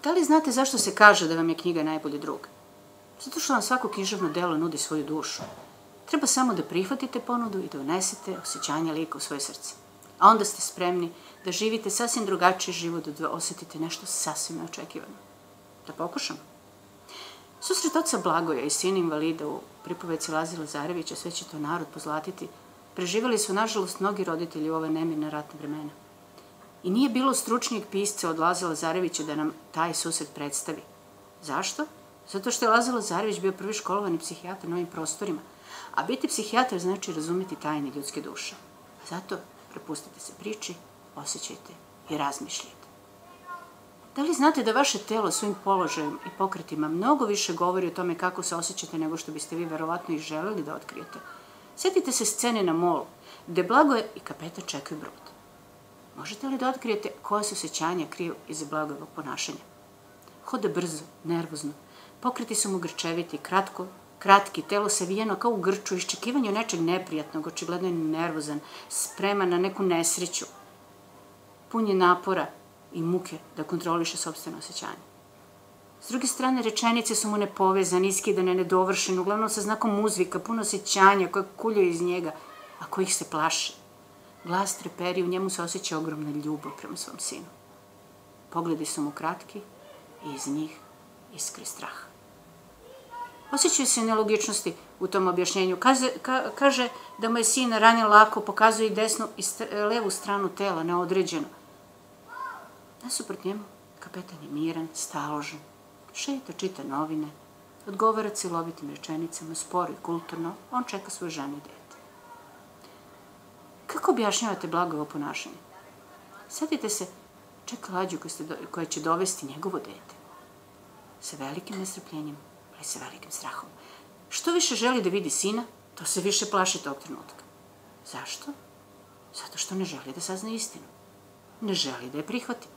Da li znate zašto se kaže da vam je knjiga najbolji drug? Zato što vam svako književno delo nudi svoju dušu. Treba samo da prihvatite ponudu i da unesete osjećanje lika u svoje srce. A onda ste spremni da živite sasvim drugačiji život, da osetite nešto sasvim neočekivano. Da pokušamo? Susret oca Blagoja i sina invalida u pripovedci Laze Lazarevića Sve će to narod pozlatiti preživeli su, nažalost, mnogi roditelji u ove nemirne ratne vremena. I nije bilo stručnijeg pisca od Laze Lazarevića da nam taj susret predstavi. Zašto? Zato što je Laza Lazarević bio prvi školovani psihijatar na ovim prostorima, a biti psihijatar znači razumeti tajne ljudske duše. A zato prepustite se priči, osjećajte i razmišljajte. Da li znate da vaše telo svojim položajem i pokretima mnogo više govori o tome kako se osjećate nego što biste vi verovatno i želeli da otkrijete? Sjetite se scene na molu, gde Blagoje i kapetan čekaju brod. Možete li da otkrijete koja se osjećanja kriju iza Blagojevog ponašanja? Hoda brzo, nervozno, pokreti su mu grčeviti, kratki, telo savijeno kao u grču, iščekivanju nečeg neprijatnog, očigledno je nervozan, spreman na neku nesreću. Pun je napora i muke da kontroliše sopstveno osjećanje. S druge strane, rečenice su mu nepovezane, iskidane, nedovršene, uglavnom sa znakom uzvika, puno osjećanja koje kuljaju iz njega, a kojih se plaši. Glas treperi, u njemu se osjeća ogromna ljubav prema svom sinu. Pogledi su mu kratki i iz njih iskri strah. Osjećaju se nelogičnosti u tom objašnjenju. Kaže da mu je sin ranjen lako, pokazuje i desnu i levu stranu tela, neodređeno. Nasuprot njemu, kapetan je miran, staložen, šeta, čita novine, odgovara celovitim rečenicama, sporo i kulturno, on čeka svoju ženu i dete. Kako objašnjavate Blagojevo ponašanje? Setite se, čeka lađu koja će dovesti njegovo dete. Sa velikim nestrpljenjem, ali sa velikim strahom. Što više želi da vidi sina, to se više plaši tog trenutka. Zašto? Zato što ne želi da sazna istinu. Ne želi da je prihvati,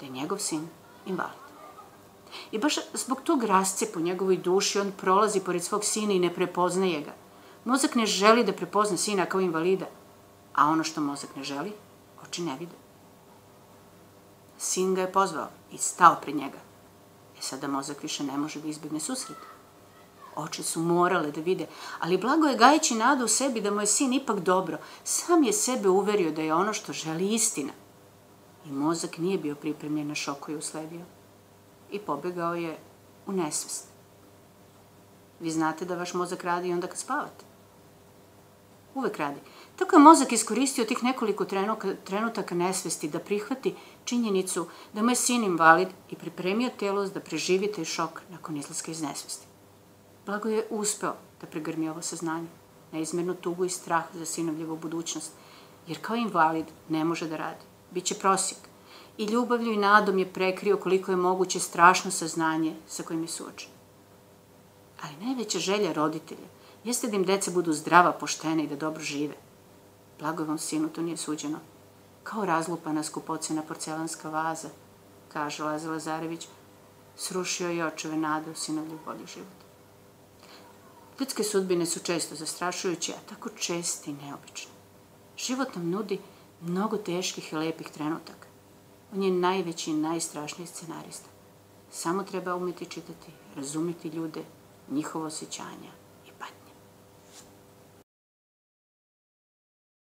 da je njegov sin invalid. I baš zbog tog rascepa u njegovoj duši on prolazi pored svog sina i ne prepoznaje ga. Mozak ne želi da prepozna sina kao invalida, a ono što mozak ne želi, oči ne vide. Sin ga je pozvao i stao pred njega. Sada mozak više ne može da izbjegne susret. Oči su morale da vide, ali Blagoje gajeći nadu u sebi da mu je sin ipak dobro, sam je sebe uverio da je ono što želi istina. I mozak nije bio pripremljen na šok koji je usledio. I pobegao je u nesvest. Vi znate da vaš mozak radi i onda kad spavate. Uvek radi. Tako je mozak iskoristio tih nekoliko trenutaka nesvesti da prihvati činjenicu da mu je sin invalid i pripremio telo da preživi taj šok nakon izlaska iz nesvesti. Blagoje je uspeo da pregrmi ovo saznanje, neizmernu tugu i strah za sinovljevu budućnost, jer kao invalid ne može da radi. Biće prosjek. I ljubavlju i nadom je prekrio koliko je moguće strašno saznanje sa kojim je suočen. Ali najveća želja roditelja jeste da im deca budu zdrava, poštena i da dobro žive. Blagojevom sinu to nije suđeno. Kao razlupana skupocena porcelanska vaza, kaže Laza Lazarević, srušio je očeve nade u sinovlju bolji život. Ljudske sudbine su često zastrašujuće, a tako česti i neobične. Život nam nudi mnogo teških i lepih trenutaka. On je najveći i najstrašniji scenarista. Samo treba umeti čitati, razumeti ljude, njihova osjećanja